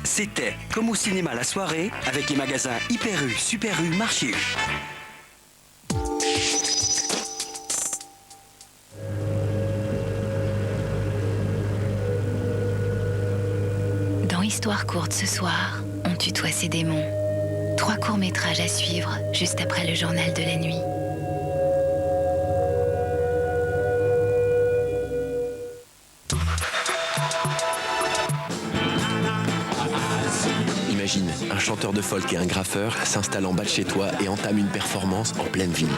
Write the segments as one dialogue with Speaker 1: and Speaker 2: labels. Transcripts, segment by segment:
Speaker 1: C'était comme au cinéma la soirée avec les magasins Hyper U, Super U, Marché U.
Speaker 2: Dans Histoire courte ce soir, on tutoie ses démons. 3 courts-métrages à suivre juste après le journal de la nuit.
Speaker 3: Imagine, un chanteur de folk et un graffeur s'installent en bas de chez toi et entament une performance en pleine ville.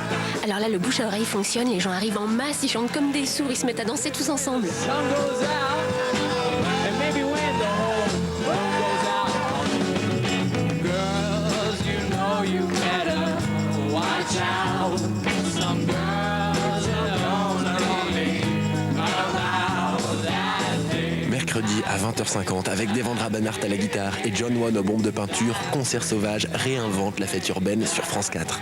Speaker 4: Alors là, le bouche à oreille fonctionne, les gens arrivent en masse, ils chantent comme des sourds, ils se mettent à danser tous ensemble.
Speaker 3: Mercredi à 20h50, avec Devendra Banhart à la guitare et John One aux bombes de peinture, Concert Sauvage réinvente la fête urbaine sur France 4.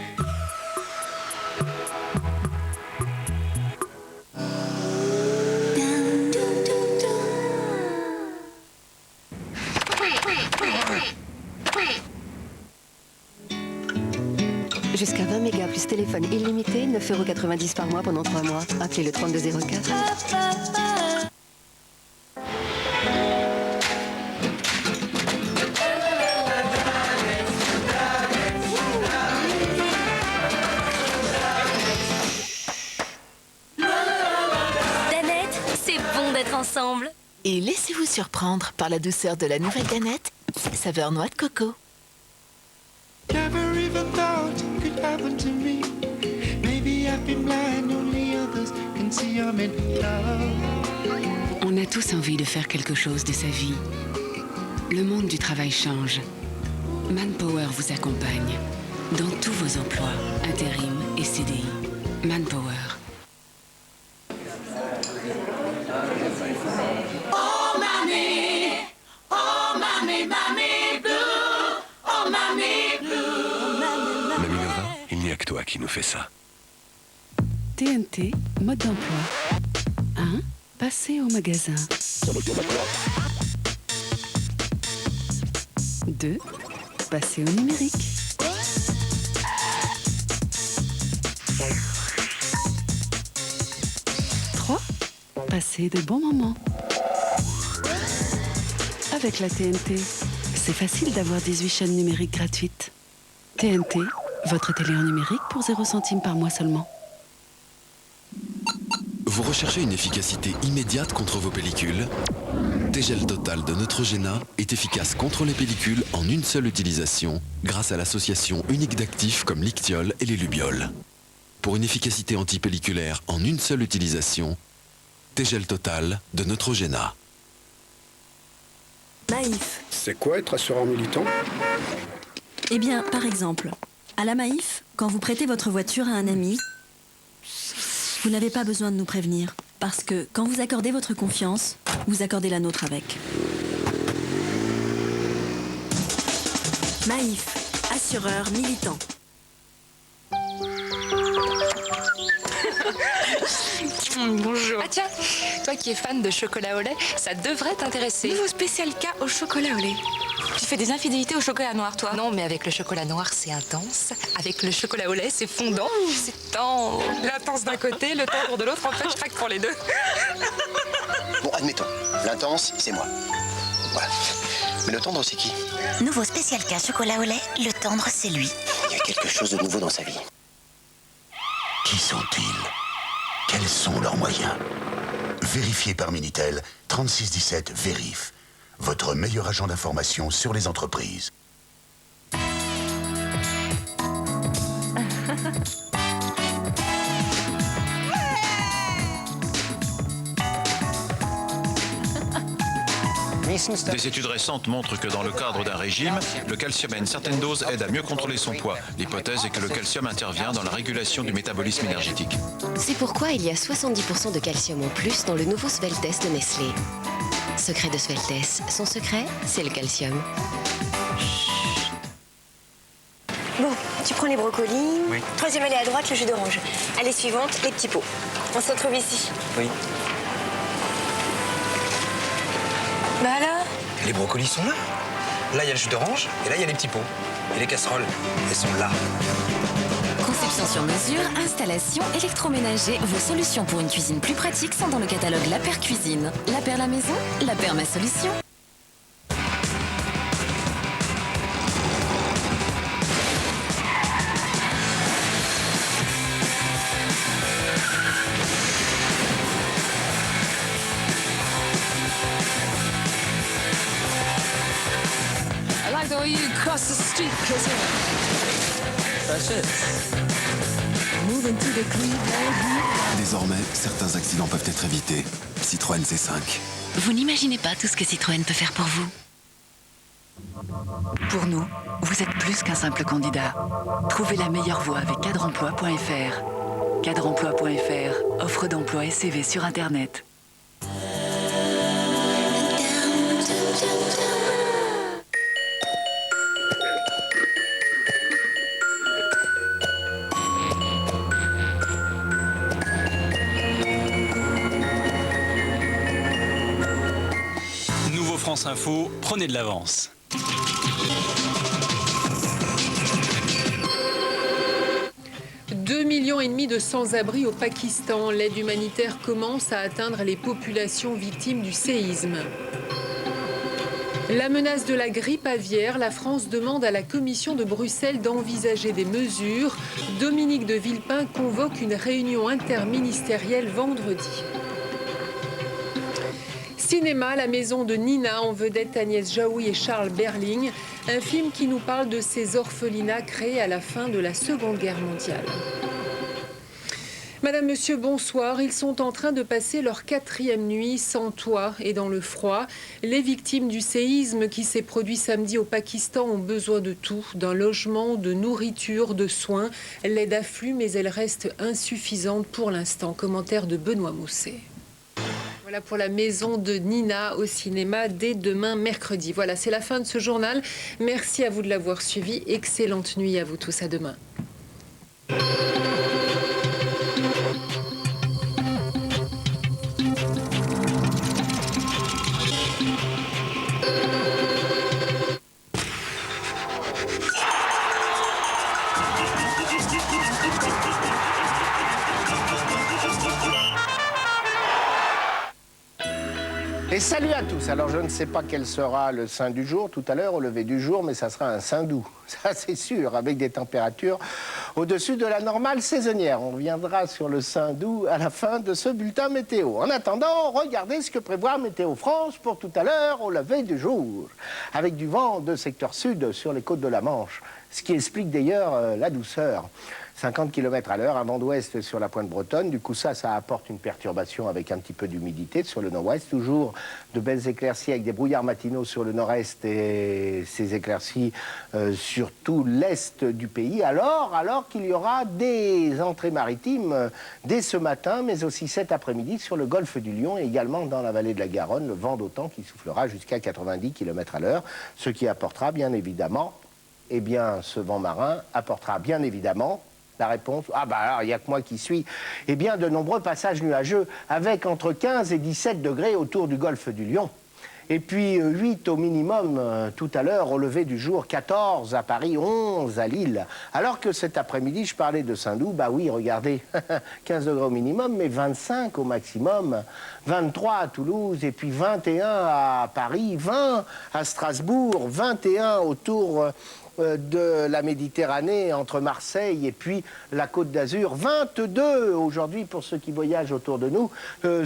Speaker 5: Jusqu'à 20 mégas plus téléphone illimité, 9,90 € par mois pendant 3 mois. Appelez le 3204.
Speaker 4: Danette, c'est bon d'être ensemble.
Speaker 6: Et laissez-vous surprendre par la douceur de la nouvelle Danette, saveur noix de coco.
Speaker 7: Never even thought it could happen to me. Maybe I've been blind, only others can see I'm in love.
Speaker 8: On a tous envie de faire quelque chose de sa vie. Le monde du travail change. Manpower vous accompagne dans tous vos emplois, intérim et CDI. Manpower.
Speaker 7: Oh mamie, mamie blue, oh mamie blue.
Speaker 9: Mamie Nova, il n'y a que toi qui nous fais ça.
Speaker 8: TNT, mode d'emploi. 1. Passer au magasin. 2. Passer au numérique. 3. Passer de bons moments. Avec la TNT, c'est facile d'avoir 18 chaînes numériques gratuites. TNT, votre télé en numérique pour 0 centimes par mois seulement.
Speaker 10: Vous recherchez une efficacité immédiate contre vos pellicules? T-Gel Total de Neutrogena est efficace contre les pellicules en une seule utilisation grâce à l'association unique d'actifs comme l'ictiol et les lubioles. Pour une efficacité antipelliculaire en une seule utilisation, T-Gel Total de Neutrogena.
Speaker 11: Maïf.
Speaker 12: C'est quoi être assureur militant?
Speaker 11: Eh bien, par exemple, à la Maïf, quand vous prêtez votre voiture à un ami, vous n'avez pas besoin de nous prévenir. Parce que quand vous accordez votre confiance, vous accordez la nôtre avec. Maïf, assureur militant.
Speaker 13: Bonjour. Ah tiens, toi qui es fan de chocolat au lait, ça devrait t'intéresser.
Speaker 14: Nouveau spécial cas au chocolat au lait. Tu fais des infidélités au chocolat noir, toi?
Speaker 13: Non, mais avec le chocolat noir, c'est intense. Avec le chocolat au lait, c'est fondant. C'est tendre. L'intense d'un côté, le tendre de l'autre. En fait, je craque pour les deux.
Speaker 15: Bon, admettons. L'intense, c'est moi. Voilà. Mais le tendre, c'est qui?
Speaker 16: Nouveau spécial cas chocolat au lait, le tendre, c'est lui.
Speaker 15: Il y a quelque chose de nouveau dans sa vie.
Speaker 17: Qui sont-ils? Quels sont leurs moyens? Vérifiez par Minitel 3617 Vérif, votre meilleur agent d'information sur les entreprises.
Speaker 18: Des études récentes montrent que dans le cadre d'un régime, le calcium à une certaine dose aide à mieux contrôler son poids. L'hypothèse est que le calcium intervient dans la régulation du métabolisme énergétique.
Speaker 4: C'est pourquoi il y a 70% de calcium en plus dans le nouveau Sveltes de Nestlé. Secret de Sveltes, son secret, c'est le calcium.
Speaker 19: Bon, tu prends les brocolis.
Speaker 15: Oui.
Speaker 19: Troisième allée à droite, le jus d'orange. Allée suivante, les petits pots. On se retrouve ici.
Speaker 15: Oui.
Speaker 19: Bah alors?
Speaker 15: Les brocolis sont là.
Speaker 20: Là, il y a le jus d'orange, et là, il y a les petits pots. Et les casseroles, elles sont là.
Speaker 21: Conception sur mesure, installation, électroménager, vos solutions pour une cuisine plus pratique sont dans le catalogue La Paire Cuisine. La Paire la maison, La Paire ma solution.
Speaker 22: I like the way you cross the street, cause that's it. Moving to the Cleveland.
Speaker 10: Désormais, certains accidents peuvent être évités. Citroën C5.
Speaker 2: Vous n'imaginez pas tout ce que Citroën peut faire pour vous.
Speaker 23: Pour nous, vous êtes plus qu'un simple candidat. Trouvez la meilleure voie avec cadreemploi.fr. Cadreemploi.fr, offre d'emploi et CV sur Internet.
Speaker 24: Nouveau France Info, prenez de l'avance.
Speaker 25: $2,5 millions de sans-abri au Pakistan. L'aide humanitaire commence à atteindre les populations victimes du séisme. La menace de la grippe aviaire, la France demande à la Commission de Bruxelles d'envisager des mesures. Dominique de Villepin convoque une réunion interministérielle vendredi. Cinéma, La maison de Nina, en vedette Agnès Jaoui et Charles Berling. Un film qui nous parle de ces orphelinats créés à la fin de la Seconde Guerre mondiale. Madame, Monsieur, bonsoir. Ils sont en train de passer leur 4e nuit sans toit et dans le froid. Les victimes du séisme qui s'est produit samedi au Pakistan ont besoin de tout, d'un logement, de nourriture, de soins. L'aide afflue, mais elle reste insuffisante pour l'instant. Commentaire de Benoît Mousset. Voilà pour La maison de Nina au cinéma dès demain mercredi. Voilà, c'est la fin de ce journal. Merci à vous de l'avoir suivi. Excellente nuit à vous tous. À demain.
Speaker 26: Et salut à tous. Alors je ne sais pas quel sera le saint du jour tout à l'heure au lever du jour, mais ça sera un saint doux, ça c'est sûr, avec des températures au-dessus de la normale saisonnière. On reviendra sur le saint doux à la fin de ce bulletin météo. En attendant, regardez ce que prévoit Météo France pour tout à l'heure au lever du jour, avec du vent de secteur sud sur les côtes de la Manche, ce qui explique d'ailleurs la douceur. 50 km à l'heure, un vent d'ouest sur la pointe bretonne. Du coup, ça apporte une perturbation avec un petit peu d'humidité sur le nord-ouest. Toujours de belles éclaircies avec des brouillards matinaux sur le nord-est et ces éclaircies sur tout l'est du pays. Alors qu'il y aura des entrées maritimes dès ce matin, mais aussi cet après-midi sur le golfe du Lion et également dans la vallée de la Garonne, le vent d'autant qui soufflera jusqu'à 90 km à l'heure, ce qui apportera bien évidemment, ce vent marin apportera bien évidemment. La réponse, alors il n'y a que moi qui suis, de nombreux passages nuageux avec entre 15 et 17 degrés autour du golfe du Lion. Et puis 8 au minimum tout à l'heure au lever du jour, 14 à Paris, 11 à Lille. Alors que cet après-midi, je parlais de Saint-Doux, oui, regardez, 15 degrés au minimum, mais 25 au maximum, 23 à Toulouse, et puis 21 à Paris, 20 à Strasbourg, 21 autour de la Méditerranée entre Marseille et puis la Côte d'Azur, 22 aujourd'hui pour ceux qui voyagent autour de nous,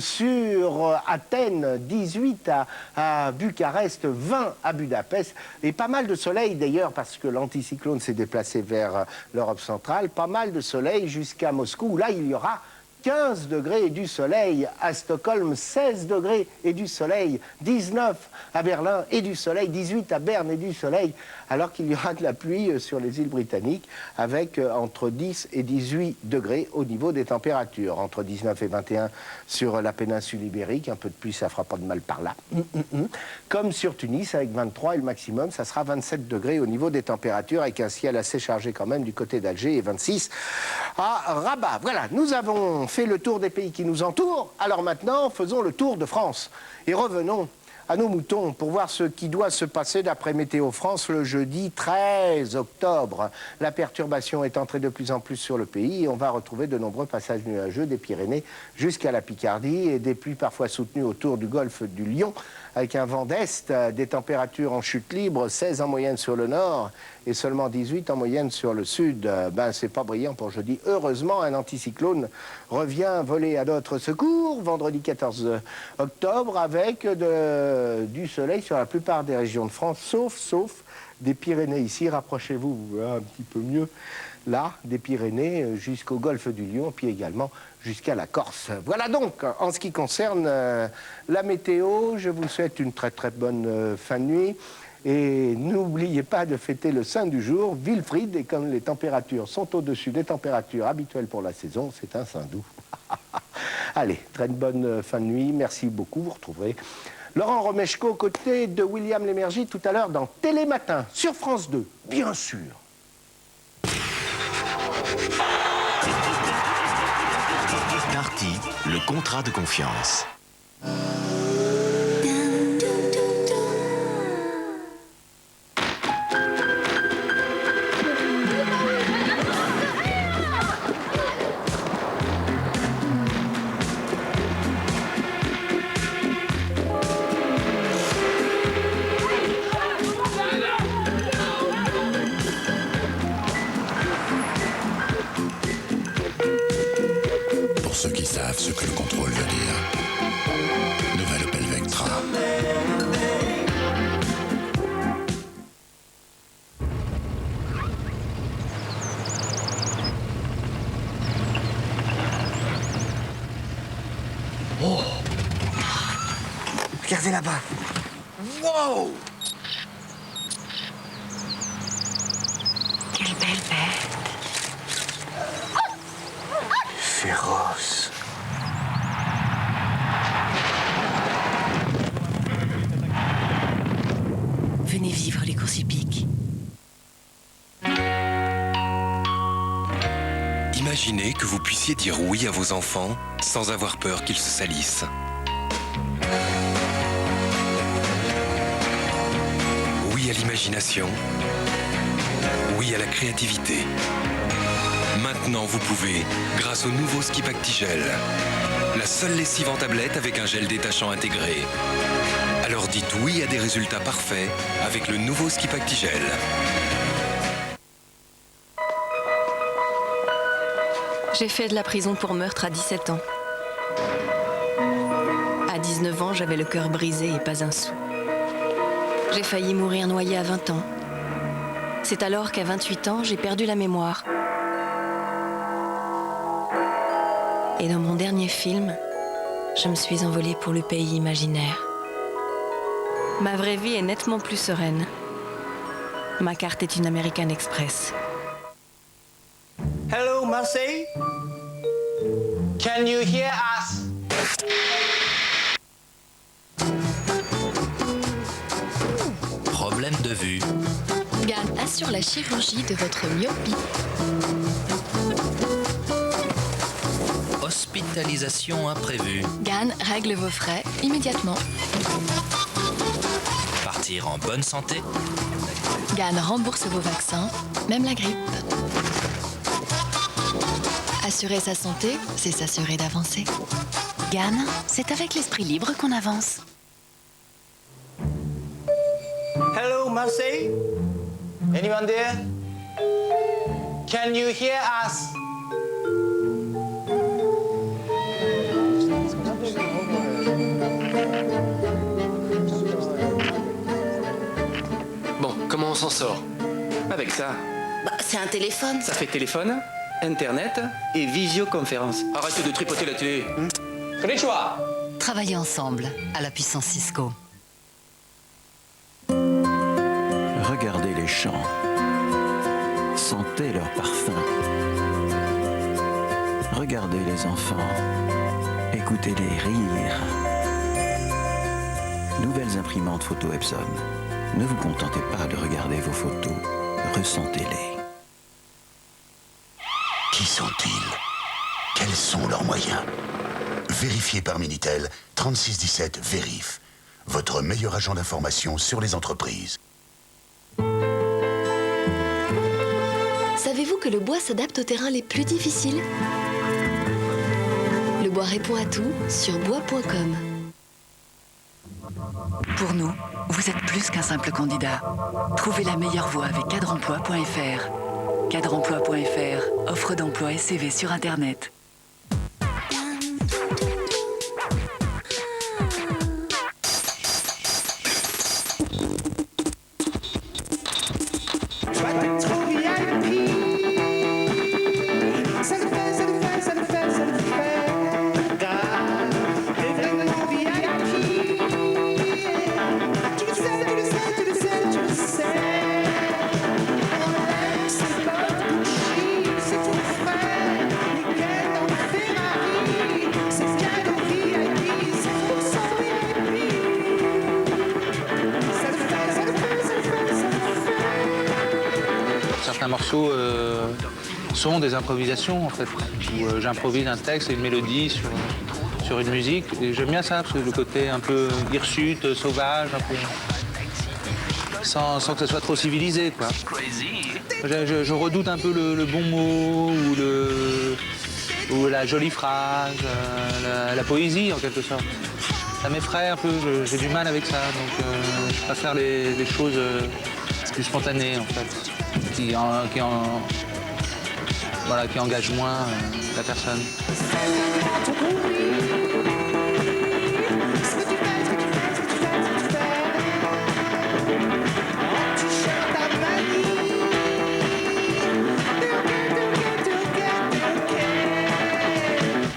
Speaker 26: sur Athènes, 18 à Bucarest, 20 à Budapest, et pas mal de soleil d'ailleurs parce que l'anticyclone s'est déplacé vers l'Europe centrale, pas mal de soleil jusqu'à Moscou, où là il y aura 15 degrés et du soleil, à Stockholm 16 degrés et du soleil, 19 à Berlin et du soleil, 18 à Berne et du soleil, alors qu'il y aura de la pluie sur les îles britanniques avec entre 10 et 18 degrés au niveau des températures, entre 19 et 21 sur la péninsule ibérique, un peu de pluie ça fera pas de mal par là, comme sur Tunis avec 23 et le maximum ça sera 27 degrés au niveau des températures avec un ciel assez chargé quand même du côté d'Alger et 26 à Rabat. Voilà, nous avons fait le tour des pays qui nous entourent, alors maintenant faisons le tour de France et revenons À nos moutons, pour voir ce qui doit se passer d'après Météo France le jeudi 13 octobre. La perturbation est entrée de plus en plus sur le pays et on va retrouver de nombreux passages nuageux des Pyrénées jusqu'à la Picardie et des pluies parfois soutenues autour du golfe du Lion avec un vent d'est, des températures en chute libre, 16 en moyenne sur le nord et seulement 18 en moyenne sur le sud. C'est pas brillant pour jeudi. Heureusement, un anticyclone revient voler à notre secours vendredi 14 octobre avec du soleil sur la plupart des régions de France, sauf des Pyrénées ici. Rapprochez-vous, vous verrez un petit peu mieux là, des Pyrénées jusqu'au golfe du Lion, puis également jusqu'à la Corse. Voilà donc, en ce qui concerne la météo, je vous souhaite une très très bonne fin de nuit. Et n'oubliez pas de fêter le saint du jour, Wilfried, et comme les températures sont au-dessus des températures habituelles pour la saison, c'est un saint doux. Allez, très bonne fin de nuit, merci beaucoup, vous retrouverez Laurent Romeshko aux côtés de William Lémergie tout à l'heure dans Télématin, sur France 2, bien sûr.
Speaker 1: Darty, le contrat de confiance.
Speaker 17: Ceux qui savent ce que le contrôle veut dire. Nouvelle Opel Vectra.
Speaker 15: Oh! Regardez là-bas. Wow!
Speaker 16: Quelle belle bête.
Speaker 15: Féroce.
Speaker 21: Venez vivre les courses hippiques.
Speaker 3: Imaginez que vous puissiez dire oui à vos enfants sans avoir peur qu'ils se salissent. Oui à l'imagination. Oui à la créativité. Maintenant, vous pouvez, grâce au nouveau Skip Actigel, la seule lessive en tablette avec un gel détachant intégré. Alors dites oui à des résultats parfaits avec le nouveau Skip Actigel.
Speaker 5: J'ai fait de la prison pour meurtre à 17 ans. À 19 ans, j'avais le cœur brisé et pas un sou. J'ai failli mourir noyée à 20 ans. C'est alors qu'à 28 ans, j'ai perdu la mémoire. Et dans mon dernier film, je me suis envolée pour le pays imaginaire. Ma vraie vie est nettement plus sereine. Ma carte est une American Express.
Speaker 6: Hello, Marseille? Can you hear us?
Speaker 7: Problème de vue.
Speaker 2: GAN assure la chirurgie de votre myopie.
Speaker 7: Hospitalisation imprévue.
Speaker 2: GAN règle vos frais immédiatement.
Speaker 7: Partir en bonne santé.
Speaker 2: GAN rembourse vos vaccins, même la grippe. Assurer sa santé, c'est s'assurer d'avancer.
Speaker 21: GAN, c'est avec l'esprit libre qu'on avance.
Speaker 6: Hello, Marseille? Anyone there? Can you hear us?
Speaker 9: Bon, comment on s'en sort? Avec ça.
Speaker 21: C'est un téléphone.
Speaker 9: Ça fait téléphone, internet et visioconférence. Arrêtez de tripoter la télé. Konnichiwa.
Speaker 21: Travaillez ensemble à la puissance Cisco.
Speaker 27: Regardez les champs. Sentez leur parfum. Regardez les enfants. Écoutez-les rire. Nouvelles imprimantes photo Epson. Ne vous contentez pas de regarder vos photos. Ressentez-les.
Speaker 17: Qui sont-ils? Quels sont leurs moyens? Vérifié par Minitel, 3617 Vérif. votre meilleur agent d'information sur les entreprises.
Speaker 4: Savez-vous que le bois s'adapte aux terrains les plus difficiles? Le bois répond à tout sur bois.com.
Speaker 23: Pour nous, vous êtes plus qu'un simple candidat. Trouvez la meilleure voie avec cadreemploi.fr. Cadreemploi.fr, offre d'emploi et CV sur Internet.
Speaker 6: Certains morceaux sont des improvisations en fait, où j'improvise un texte et une mélodie sur une musique. Et j'aime bien ça, parce que le côté un peu hirsute, sauvage, un peu, sans que ce soit trop civilisé, quoi. Je redoute un peu le bon mot ou la jolie phrase, la poésie en quelque sorte. Ça m'effraie un peu, j'ai du mal avec ça, donc je préfère les choses plus spontanées en fait. Qui engage moins la personne.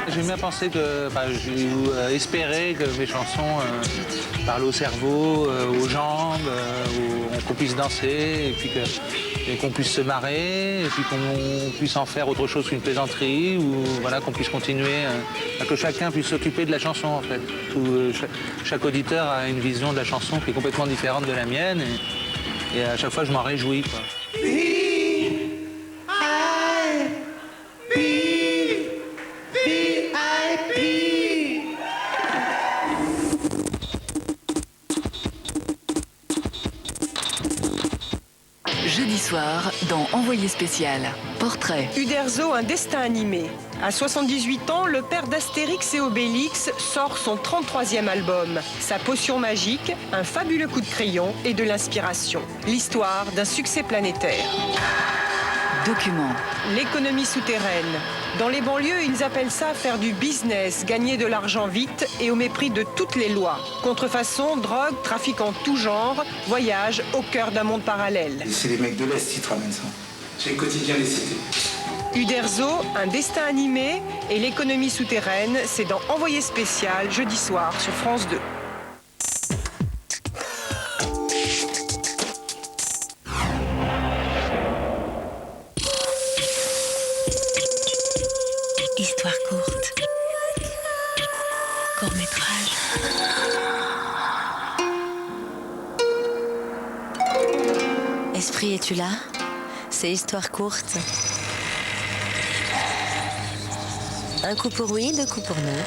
Speaker 6: J'aime bien penser que, espérer que mes chansons parlent au cerveau, aux jambes, qu'on puisse danser, et puis qu'on puisse se marrer, et puis qu'on puisse en faire autre chose qu'une plaisanterie, ou voilà, qu'on puisse continuer, que chacun puisse s'occuper de la chanson en fait. Chaque auditeur a une vision de la chanson qui est complètement différente de la mienne, et à chaque fois je m'en réjouis, quoi.
Speaker 23: Jeudi soir, dans Envoyé spécial, portrait.
Speaker 8: Uderzo, un destin animé. À 78 ans, le père d'Astérix et Obélix sort son 33e album. Sa potion magique, un fabuleux coup de crayon et de l'inspiration. L'histoire d'un succès planétaire.
Speaker 23: Document.
Speaker 8: L'économie souterraine. Dans les banlieues, ils appellent ça faire du business, gagner de l'argent vite et au mépris de toutes les lois. Contrefaçon, drogue, trafic en tout genre, voyage au cœur d'un monde parallèle.
Speaker 11: C'est les mecs de l'Est qui te ramènent ça. C'est le quotidien des cités.
Speaker 8: Uderzo, un destin animé et l'économie souterraine, c'est dans Envoyé spécial, jeudi soir sur France 2.
Speaker 2: Histoire courte. Court-métrage.
Speaker 4: Esprit, es-tu là? C'est Histoire courte. Un coup pour oui, deux coups pour non.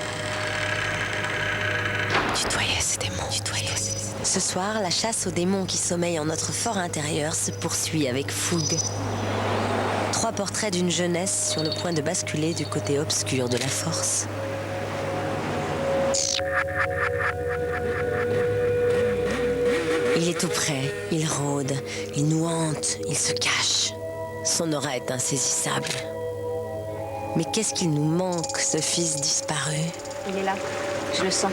Speaker 4: Tutoyer ces démons. Ce soir, la chasse aux démons qui sommeillent en notre fort intérieur se poursuit avec fougue. 3 portraits d'une jeunesse sur le point de basculer du côté obscur de la force. Il est tout près, il rôde, il nous hante, il se cache. Son aura est insaisissable. Mais qu'est-ce qu'il nous manque, ce fils disparu?
Speaker 19: Il est là, je le sens.